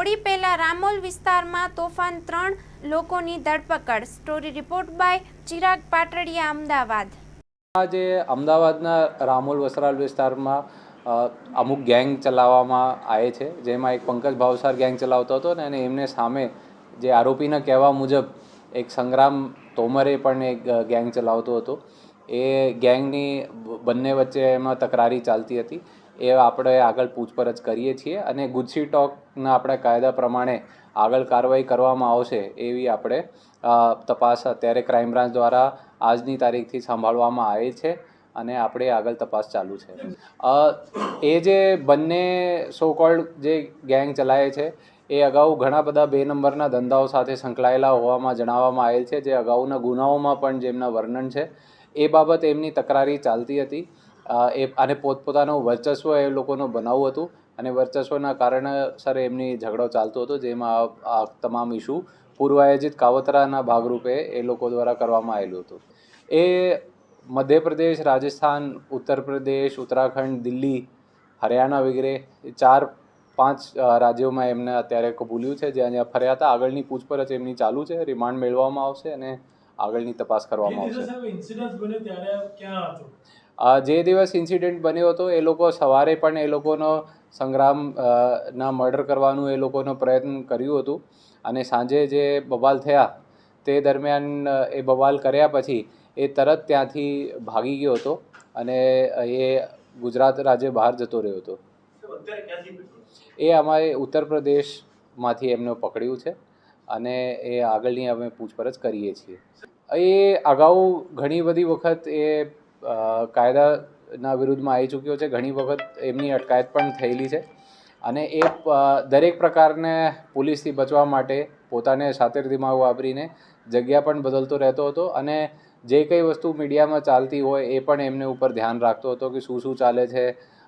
હોળી પહેલા રામોલ વિસ્તારમાં તોફાન, 3 લોકોની ધરપકડ. Story report by Chirag Patadia, Ahmedabad. આજે અમદાવાદના રામોલ વસ્ત્રાલ વિસ્તારમાં અમુક ગેંગ ચલાવવામાં આવે છે, જેમાં એક પંકજ ભાવસાર ગેંગ ચલાવતો હતો અને એમને સામે જે આરોપીના કહેવા મુજબ એક સંગ્રામ તોમરે પણ એક ગેંગ ચલાવતો હતો. એ ગેંગની બંને વચ્ચે એમાં તકરારી ચાલતી હતી. એ આપણે આગળ પૂછપરછ કરીએ છીએ અને ગુજસી ટોકના આપણા કાયદા પ્રમાણે આગળ કાર્યવાહી કરવામાં આવશે એવી આપણે તપાસ અત્યારે ક્રાઇમ બ્રાન્ચ દ્વારા આજની તારીખથી સંભાળવામાં આવે છે અને આપણે આગળ તપાસ ચાલુ છે. એ જે બંને સો કોલ્ડ જે ગેંગ ચલાવે છે એ અગાઉ ઘણા બધા 2 નંબરના ધંધાઓ સાથે સંકળાયેલા હોવામાં જણાવવામાં આવેલ છે, જે અગાઉના ગુનાઓમાં પણ જેમના વર્ણન છે. એ બાબત એમની તકરારી ચાલતી હતી અને પોતપોતાનું વર્ચસ્વ એ લોકોનું બનાવવું હતું અને વર્ચસ્વના કારણસર એમની ઝઘડો ચાલતો હતો, જેમાં આ તમામ ઇસ્યુ પૂર્વાયોજિત કાવતરાના ભાગરૂપે એ લોકો દ્વારા કરવામાં આવેલું હતું. એ મધ્યપ્રદેશ, રાજસ્થાન, ઉત્તર પ્રદેશ, ઉત્તરાખંડ, દિલ્હી, હરિયાણા વગેરે 4-5 રાજ્યોમાં એમને અત્યારે કબૂલ્યું છે, જ્યાં જ્યાં ફર્યા હતા. આગળની પૂછપરછ એમની ચાલુ છે, રિમાન્ડ મેળવવામાં આવશે અને આગળની તપાસ કરવામાં આવશે. જે દિવસ ઇન્સિડન્ટ બન્યો હતો એ લોકો સવારે પણ એ લોકોનો સંગ્રામના મર્ડર કરવાનું એ લોકોનો પ્રયત્ન કર્યું હતું અને સાંજે જે બવાલ થયા તે દરમિયાન એ બવાલ કર્યા પછી એ તરત ત્યાંથી ભાગી ગયો હતો અને એ ગુજરાત રાજ્ય બહાર જતો રહ્યો હતો. એ અમારે ઉત્તર પ્રદેશમાંથી એમને પકડ્યું છે અને એ આગળની અમે પૂછપરછ કરીએ છીએ. એ અગાઉ ઘણી બધી વખત એ કાયદાના વિરુદ્ધમાં આવી ચૂક્યો છે. ઘણી વખત એમની અટકાયત પણ થયેલી છે અને એ દરેક પ્રકારને પોલીસથી બચવા માટે પોતાને શાતિર દિમાગ વાપરીને જગ્યા પણ બદલતો રહેતો હતો અને જે કંઈ વસ્તુ મીડિયામાં ચાલતી હોય એ પણ એમને ઉપર ધ્યાન રાખતો હતો કે શું ચાલે છે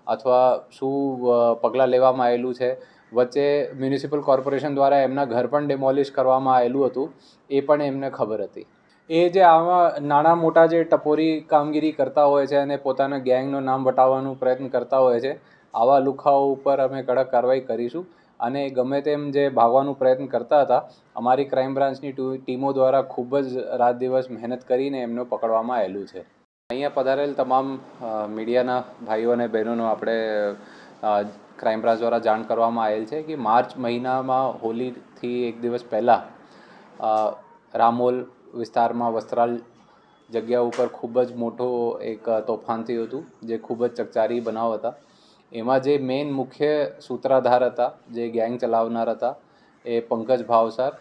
અથવા શું પગલાં લેવામાં આવેલું છે. વચ્ચે મ્યુનિસિપલ કોર્પોરેશન દ્વારા એમના ઘર પણ ડિમોલિશ કરવામાં આવેલું હતું, એ પણ એમને ખબર હતી. એ જે આમાં નાના મોટા જે ટપોરી કામગીરી કરતા હોય છે અને પોતાના ગેંગનું નામ વટાવવાનો પ્રયત્ન કરતા હોય છે, આવા લુખાઓ ઉપર અમે કડક કાર્યવાહી કરીશું અને ગમે તેમ જે ભાગવાનો પ્રયત્ન કરતા હતા, અમારી ક્રાઇમ બ્રાન્ચની ટીમો દ્વારા ખૂબ જ રાત દિવસ મહેનત કરીને એમને પકડવામાં આવેલું છે. અહીંયા પધારેલ તમામ મીડિયાના ભાઈઓ અને બહેનોનો આપણે ક્રાઇમ બ્રાન્ચ દ્વારા જાણ કરવામાં આવેલ છે કે માર્ચ મહિનામાં હોલીથી એક દિવસ પહેલાં રામોલ વિસ્તારમાં વસ્ત્રાલ જગ્યા ઉપર ખૂબ જ મોટો એક તોફાન થયું હતું, જે ખૂબ જ ચકચારી બનાવ હતા. એમાં જે મેઇન મુખ્ય સૂત્રધાર હતા, જે ગેંગ ચલાવનાર હતા, એ પંકજ ભાવસાર,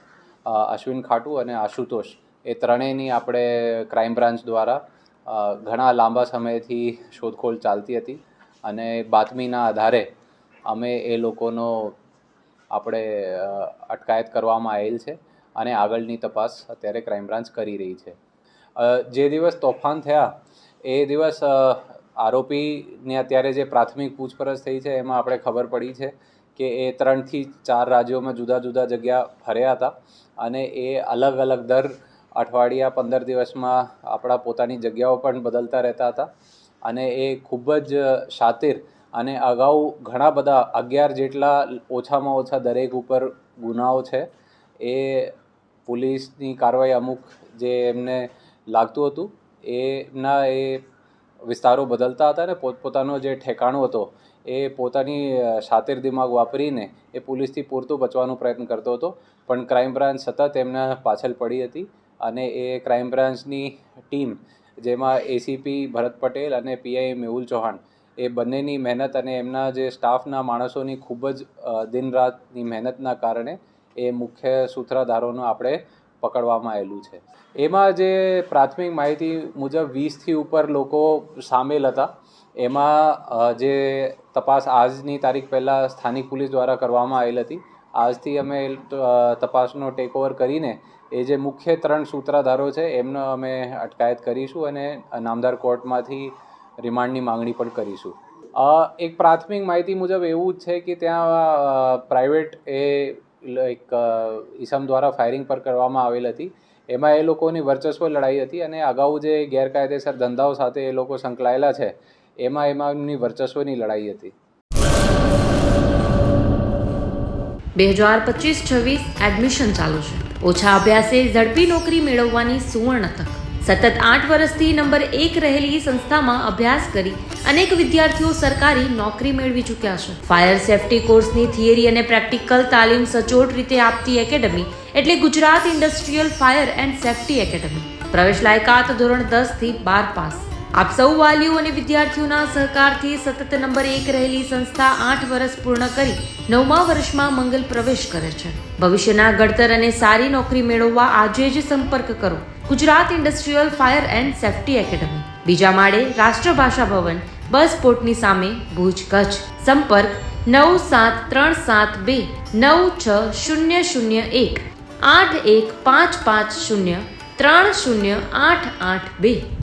અશ્વિન ખાટુ અને આશુતોષ, એ ત્રણેયની આપણે ક્રાઇમ બ્રાન્ચ દ્વારા ઘણા લાંબા સમયથી શોધખોળ ચાલતી હતી અને બાતમીના આધારે અમે એ લોકોનો આપણે અટકાયત કરવામાં આવેલ છે અને આગળની તપાસ અત્યારે ક્રાઇમ બ્રાન્ચ કરી રહી છે. જે દિવસ તોફાન થયા એ દિવસ આરોપીને અત્યારે જે પ્રાથમિક પૂછપરછ થઈ છે એમાં આપણે ખબર પડી છે કે એ 3 થી 4 રાજ્યોમાં જુદા જુદા જગ્યા ફર્યા હતા અને એ અલગ અલગ દર અઠવાડિયા 15 દિવસમાં આપણા પોતાની જગ્યાઓ પણ બદલતા રહેતા હતા અને એ ખૂબ જ શાતિર અને અગાઉ ઘણા બધા 11 જેટલા ઓછામાં ઓછા દરેક ઉપર ગુનાઓ છે. એ પોલીસની કાર્યવાહી અમુક જે એમને લાગતું હતું એના એ વિસ્તારો બદલતા હતા અને પોતપોતાનો જે ઠેકાણો હતો એ પોતાની શાતિર દિમાગ વાપરીને એ પોલીસથી પૂરતું બચવાનો પ્રયત્ન કરતો હતો, પણ ક્રાઇમ બ્રાન્ચ સતત એમના પાછળ પડી હતી અને એ ક્રાઇમ બ્રાન્ચની ટીમ, જેમાં એસીપી ભરત પટેલ અને પીઆઈ મેહુલ ચૌહાણ, એ બંનેની મહેનત અને એમના જે સ્ટાફના માણસોની ખૂબ જ દિન રાતની મહેનતના કારણે એ મુખ્ય સૂત્રધારોનો આપણે પકડવામાં આવેલું છે. એમાં જે પ્રાથમિક માહિતી મુજબ 20થી ઉપર લોકો સામેલ હતા. એમાં જે તપાસ આજની તારીખ પહેલાં સ્થાનિક પોલીસ દ્વારા કરવામાં આવેલ હતી. આજથી અમે તપાસનો ટેકઓવર કરીને એ જે મુખ્ય 3 સૂત્રધારો છે એમનો અમે અટકાયત કરીશું અને નામદાર કોર્ટમાંથી રિમાન્ડની માંગણી પણ કરીશું. એક પ્રાથમિક માહિતી મુજબ એવું જ છે કે ત્યાં પ્રાઇવેટ એક ઈસમ દ્વારા ફાયરિંગ પર કરવામાં આવેલ હતી. એમાં એ લોકોની વર્ચસ્વ લડાઈ હતી અને અગાઉ જે ગેરકાયદેસર ધંધાઓ સાથે એ લોકો સંકળાયેલા છે એમની વર્ચસ્વની લડાઈ હતી. 2025-26 એડમિશન ચાલુ છે. ઓછા અભ્યાસે ઝડપી નોકરી મેળવવાની સુવર્ણ તક. સતત 8 વર્ષથી નંબર 1 રહેલી સંસ્થામાં અભ્યાસ કરી અનેક વિદ્યાર્થીઓ સરકારી નોકરી મેળવી ચૂક્યા છે. ફાયર સેફટી કોર્સની થિયરી અને પ્રેક્ટિકલ તાલીમ સચોટ રીતે આપતી એકેડમી એટલે Gujarat industrial fire and safety academy. પ્રવેશ લાયકાત ધોરણ 10 થી 12 પાસ. આપ સૌ વાલીઓ અને વિદ્યાર્થીઓના સહકારથી સતત નંબર 1 રહેલી સંસ્થા 8 વર્ષ પૂર્ણ કરી 9મા વર્ષમાં મંગલ પ્રવેશ કરે છે. ભવિષ્યના ઘડતર અને સારી નોકરી મેળવવા આજે જ સંપર્ક કરો Gujarat industrial fire and safety academy, બીજા માળે રાષ્ટ્રભાષા ભવન, બસ પોર્ટની સામે, ભુજ, કચ્છ. સંપર્ક 9737296001 8155030882.